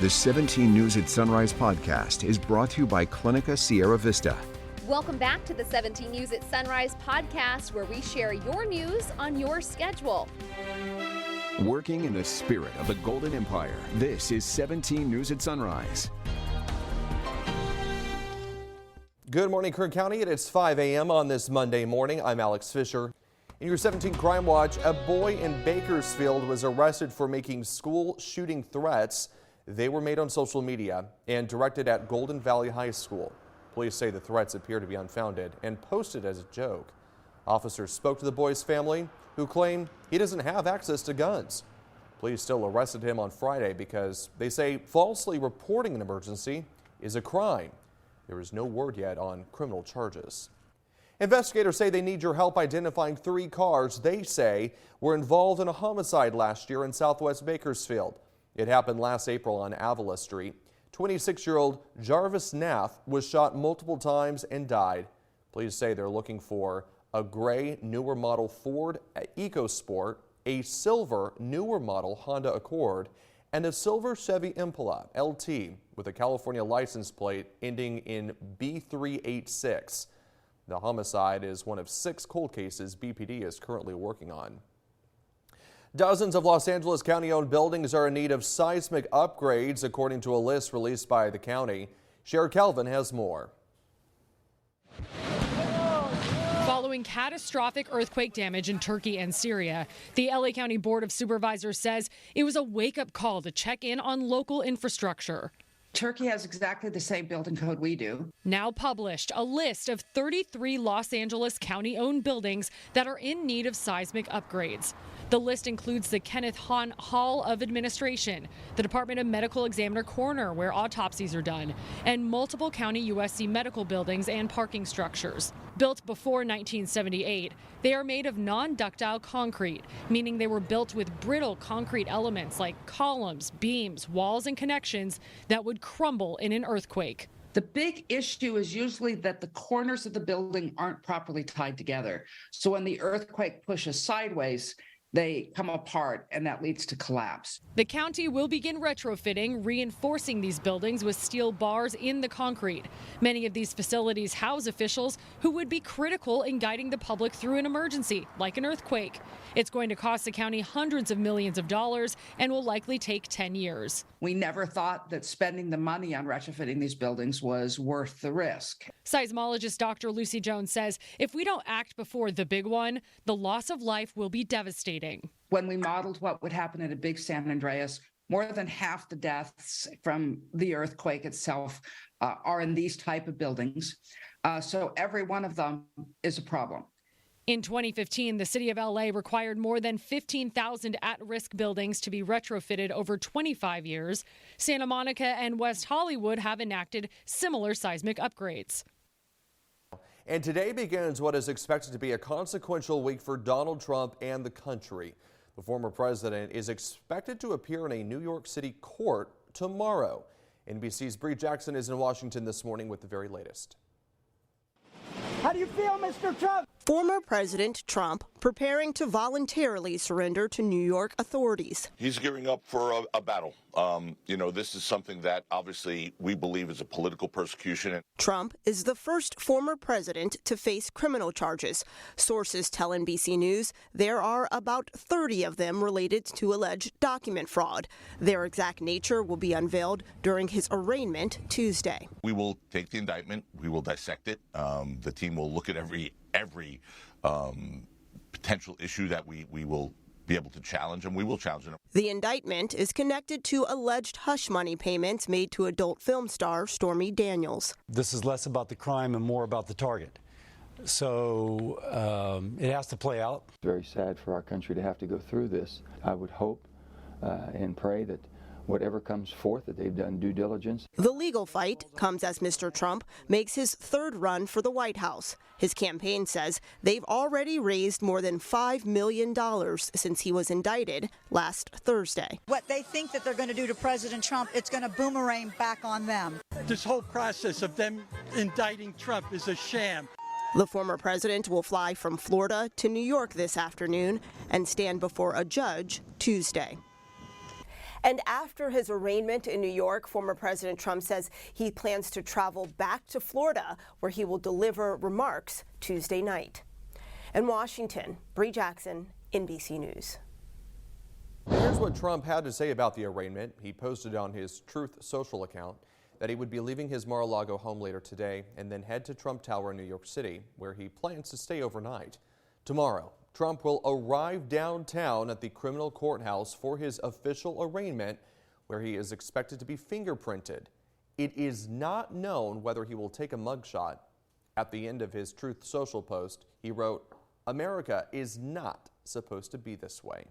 The 17 News at Sunrise podcast is brought to you by Clinica Sierra Vista. Welcome back to the 17 News at Sunrise podcast, where we share your news on your schedule. Working in the spirit of the Golden Empire, this is 17 News at Sunrise. Good morning, Kern County. It is 5 a.m. on this Monday morning. I'm Alex Fisher. In your 17 Crime Watch, a boy in Bakersfield was arrested for making school shooting threats. They were made on social media and directed at Golden Valley High School. Police say the threats appear to be unfounded and posted as a joke. Officers spoke to the boy's family, who claim he doesn't have access to guns. Police still arrested him on Friday because they say falsely reporting an emergency is a crime. There is no word yet on criminal charges. Investigators say they need your help identifying 3 cars they say were involved in a homicide last year in southwest Bakersfield. It happened last April on Avila Street. 26-year-old Jarvis Nath was shot multiple times and died. Police say they're looking for a gray newer model Ford EcoSport, a silver newer model Honda Accord, and a silver Chevy Impala LT with a California license plate ending in B386. The homicide is one of 6 cold cases BPD is currently working on. Dozens of Los Angeles County-owned buildings are in need of seismic upgrades, according to a list released by the county. Cher Kelvin has more. Following catastrophic earthquake damage in Turkey and Syria, the LA County Board of Supervisors says it was a wake-up call to check in on local infrastructure. Turkey has exactly the same building code we do. Now published, a list of 33 Los Angeles County-owned buildings that are in need of seismic upgrades. The list includes the Kenneth Hahn Hall of Administration, the Department of Medical Examiner Corner, where autopsies are done, and multiple county USC medical buildings and parking structures. Built before 1978, they are made of non-ductile concrete, meaning they were built with brittle concrete elements like columns, beams, walls, and connections that would crumble in an earthquake. The big issue is usually that the corners of the building aren't properly tied together. So when the earthquake pushes sideways, they come apart, and that leads to collapse. The county will begin retrofitting, reinforcing these buildings with steel bars in the concrete. Many of these facilities house officials who would be critical in guiding the public through an emergency, like an earthquake. It's going to cost the county hundreds of millions of dollars and will likely take 10 years. We never thought that spending the money on retrofitting these buildings was worth the risk. Seismologist Dr. Lucy Jones says if we don't act before the big one, the loss of life will be devastating. When we modeled what would happen at a big San Andreas, more than half the deaths from the earthquake itself are in these type of buildings. So every one of them is a problem. In 2015, the city of LA required more than 15,000 at-risk buildings to be retrofitted over 25 years. Santa Monica and West Hollywood have enacted similar seismic upgrades. And today begins what is expected to be a consequential week for Donald Trump and the country. The former president is expected to appear in a New York City court tomorrow. NBC's Bree Jackson is in Washington this morning with the very latest. How do you feel, Mr. Trump? Former President Trump preparing to voluntarily surrender to New York authorities. He's gearing up for a battle. This is something that obviously we believe is a political persecution. Trump is the first former president to face criminal charges. Sources tell NBC News there are about 30 of them related to alleged document fraud. Their exact nature will be unveiled during his arraignment Tuesday. We will take the indictment. We will dissect it. The team will look at every potential issue that we will be able to challenge, and we will challenge it. The indictment is connected to alleged hush money payments made to adult film star Stormy Daniels. This is less about the crime and more about the target. So it has to play out. It's very sad for our country to have to go through this. I would hope and pray that whatever comes forth, that they've done due diligence. The legal fight comes as Mr. Trump makes his 3rd run for the White House. His campaign says they've already raised more than $5 million since he was indicted last Thursday. What they think that they're going to do to President Trump, it's going to boomerang back on them. This whole process of them indicting Trump is a sham. The former president will fly from Florida to New York this afternoon and stand before a judge Tuesday. And after his arraignment in New York, former President Trump says he plans to travel back to Florida, where he will deliver remarks Tuesday night. In Washington, Bree Jackson, NBC News. Here's what Trump had to say about the arraignment. He posted on his Truth Social account that he would be leaving his MarALago home later today and then head to Trump Tower in New York City, where he plans to stay overnight. Tomorrow, Trump will arrive downtown at the criminal courthouse for his official arraignment, where he is expected to be fingerprinted. It is not known whether he will take a mugshot. At the end of his Truth Social post, he wrote, "America is not supposed to be this way."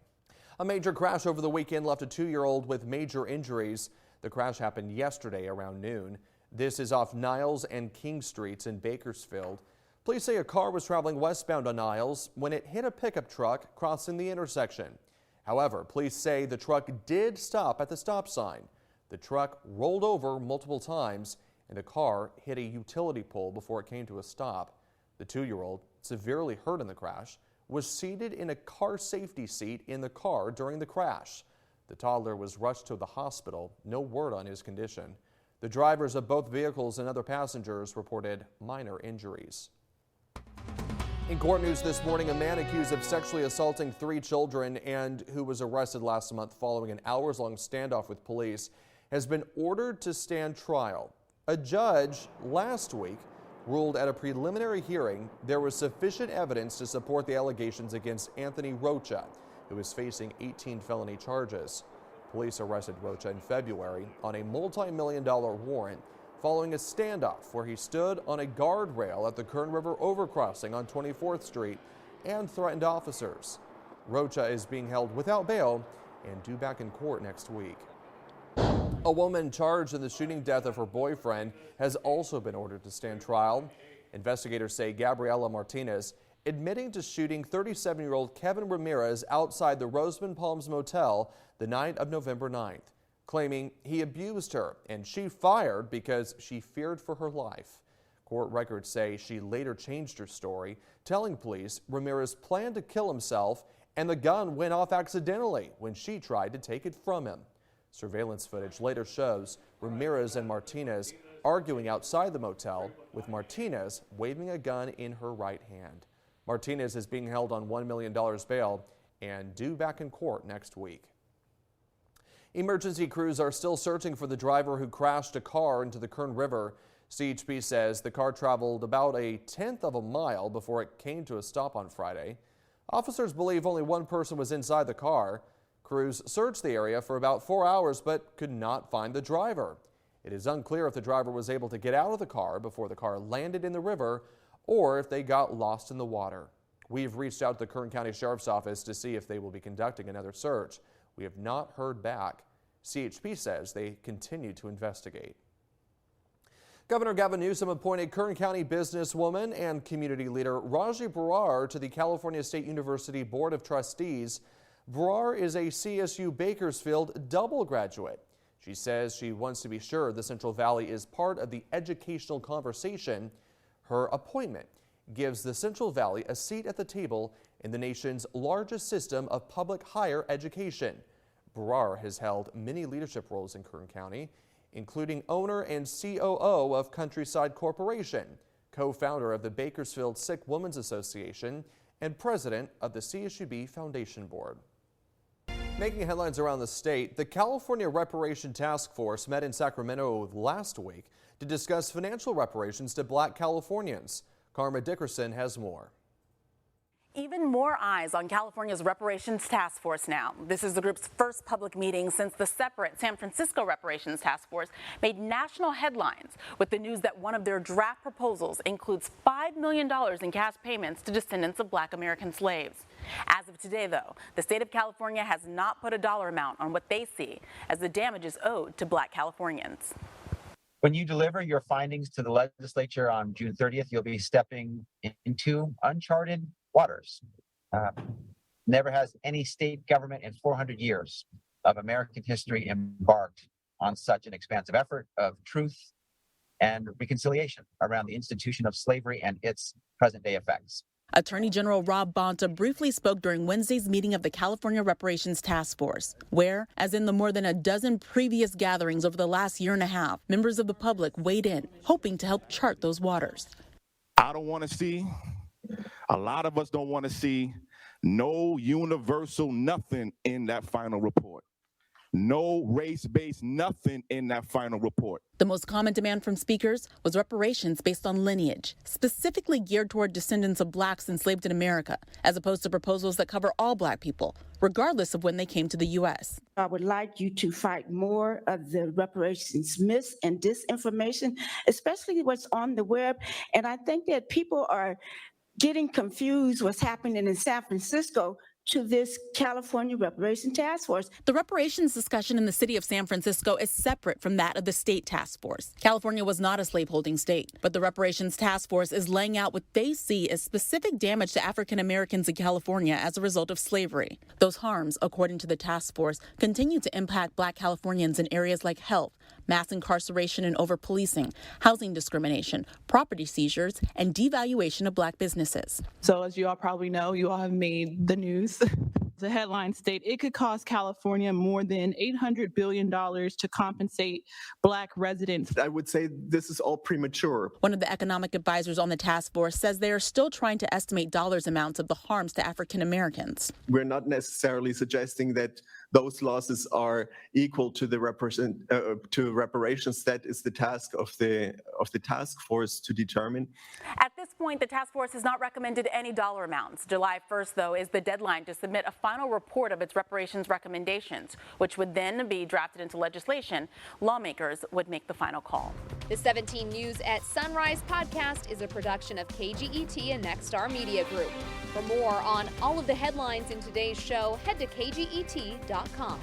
A major crash over the weekend left a 2-year-old with major injuries. The crash happened yesterday around noon. This is off Niles and King Streets in Bakersfield. Police say a car was traveling westbound on Niles when it hit a pickup truck crossing the intersection. However, police say the truck did stop at the stop sign. The truck rolled over multiple times and the car hit a utility pole before it came to a stop. The 2-year-old, severely hurt in the crash, was seated in a car safety seat in the car during the crash. The toddler was rushed to the hospital. No word on his condition. The drivers of both vehicles and other passengers reported minor injuries. In court news this morning, a man accused of sexually assaulting 3 children and who was arrested last month following an hours-long standoff with police has been ordered to stand trial. A judge last week ruled at a preliminary hearing there was sufficient evidence to support the allegations against Anthony Rocha, who is facing 18 felony charges. Police arrested Rocha in February on a multi-million-dollar warrant following a standoff where he stood on a guardrail at the Kern River overcrossing on 24th Street and threatened officers. Rocha is being held without bail and due back in court next week. A woman charged in the shooting death of her boyfriend has also been ordered to stand trial. Investigators say Gabriela Martinez admitting to shooting 37-year-old Kevin Ramirez outside the Roseman Palms Motel the night of November 9th, claiming he abused her and she fired because she feared for her life. Court records say she later changed her story, telling police Ramirez planned to kill himself and the gun went off accidentally when she tried to take it from him. Surveillance footage later shows Ramirez and Martinez arguing outside the motel, with Martinez waving a gun in her right hand. Martinez is being held on $1 million bail and due back in court next week. Emergency crews are still searching for the driver who crashed a car into the Kern River. CHP says the car traveled about a 1/10 of a mile before it came to a stop on Friday. Officers believe only one person was inside the car. Crews searched the area for about 4 hours but could not find the driver. It is unclear if the driver was able to get out of the car before the car landed in the river or if they got lost in the water. We've reached out to the Kern County Sheriff's Office to see if they will be conducting another search. We have not heard back. CHP says they continue to investigate. Governor Gavin Newsom appointed Kern County businesswoman and community leader Raji Brar to the California State University Board of Trustees. Brar is a CSU Bakersfield double graduate. She says she wants to be sure the Central Valley is part of the educational conversation. Her appointment gives the Central Valley a seat at the table in the nation's largest system of public higher education. Brar has held many leadership roles in Kern County, including owner and COO of Countryside Corporation, co-founder of the Bakersfield Sick Women's Association, and president of the CSUB Foundation Board. Making headlines around the state, the California Reparations Task Force met in Sacramento last week to discuss financial reparations to Black Californians. Karma Dickerson has more. Even more eyes on California's Reparations Task Force now. This is the group's first public meeting since the separate San Francisco Reparations Task Force made national headlines with the news that one of their draft proposals includes $5 million in cash payments to descendants of Black American slaves. As of today, though, the state of California has not put a dollar amount on what they see as the damages owed to Black Californians. When you deliver your findings to the legislature on June 30th, you'll be stepping into uncharted waters. Never has any state government in 400 years of American history embarked on such an expansive effort of truth and reconciliation around the institution of slavery and its present-day effects. Attorney General Rob Bonta briefly spoke during Wednesday's meeting of the California Reparations Task Force, where, as in the more than a dozen previous gatherings over the last year and a half, members of the public weighed in, hoping to help chart those waters. I don't want to see, a lot of us don't want to see no universal nothing in that final report. No race-based nothing in that final report. The most common demand from speakers was reparations based on lineage, specifically geared toward descendants of blacks enslaved in America, as opposed to proposals that cover all black people, regardless of when they came to the U.S. I would like you to fight more of the reparations myths and disinformation, especially what's on the web. And I think that people are getting confused what's happening in San Francisco to this California Reparations Task Force. The reparations discussion in the city of San Francisco is separate from that of the state task force. California was not a slaveholding state, but the reparations task force is laying out what they see as specific damage to African Americans in California as a result of slavery. Those harms, according to the task force, continue to impact black Californians in areas like health, mass incarceration and over-policing, housing discrimination, property seizures, and devaluation of black businesses. So as you all probably know, you all have made the news. The headline state it could cost California more than $800 billion to compensate black residents. I would say this is all premature. One of the economic advisors on the task force says they are still trying to estimate dollars amounts of the harms to African Americans. We're not necessarily suggesting that those losses are equal to the reparations. That is the task of the task force to determine. At this point, the task force has not recommended any dollar amounts. July 1st, though, is the deadline to submit a final report of its reparations recommendations, which would then be drafted into legislation. Lawmakers would make the final call. The 17 News at Sunrise podcast is a production of KGET and Nexstar Media Group. For more on all of the headlines in today's show, head to kget.com.